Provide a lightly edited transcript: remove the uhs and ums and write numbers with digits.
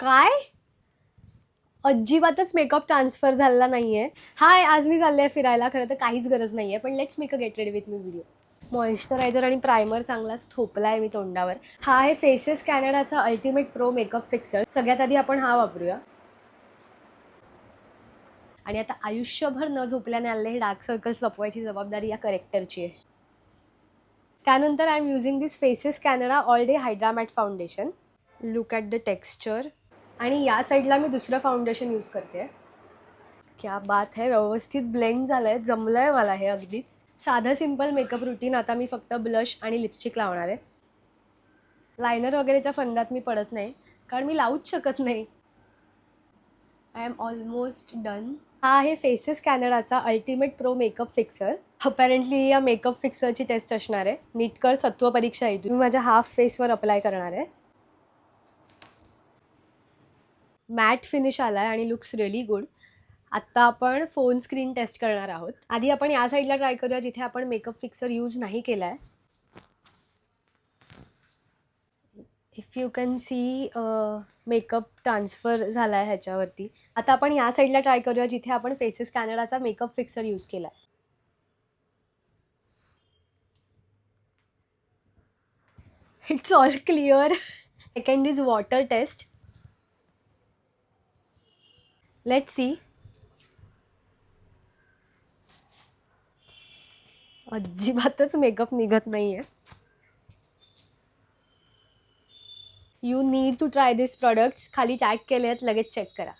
काय? अजिबातच makeup transfer झालेला नाहीये. हाय, आज मी चालले आहे फिरायला. खरं तर काहीच गरज नाहीये, पण let's make a get ready with me video. Moisturiser आणि प्रायमर चांगलाच थोपलाय मी तोंडावर. हा आहे फेसेस कॅनडाचा अल्टिमेट प्रो मेकअप फिक्सर. सगळ्यात आधी आपण हा वापरूया. आणि आता आयुष्यभर न झोपल्याने आलेले हे डार्क सर्कल्स लपवायची जबाबदारी या करेक्टरची आहे. त्यानंतर I am using this Faces Canada all day hydra matte foundation. Look at the texture. आणि या साईडला मी दुसरं फाउंडेशन यूज करते. क्या बात है, व्यवस्थित ब्लेंड झालंय, जमलंय मला हे अगदीच. साधं सिंपल मेकअप रुटीन. आता मी फक्त ब्लश आणि लिपस्टिक लावणार आहे. लायनर वगैरेच्या फंदात मी पडत नाही, कारण मी लावूच शकत नाही. I am almost done. हा आहे फेसेस कॅनडाचा ultimate pro makeup fixer. Apparently या मेकअप फिक्सरची टेस्ट असणार आहे. नीटकर सत्व परीक्षा आहे. मी माझ्या हाफ फेसवर अप्लाय करणार आहे. मॅट फिनिश आलाय आणि लुक्स रिअली गुड. आत्ता आपण फोन स्क्रीन टेस्ट करणार आहोत. आधी आपण या साईडला ट्राय करूया जिथे आपण मेकअप फिक्सर यूज नाही केला आहे. If you can see makeup transfer झाला आहे ह्याच्यावरती. आता आपण या साईडला ट्राय करूया जिथे आपण फेसेस कॅनडाचा मेकअप फिक्सर यूज केला आहे. It's all clear. Second is water test. Let's see. अजिबातच मेकअप निघत नाही आहे. You need to try this products. खाली टॅग केले आहेत, लगेच चेक करा.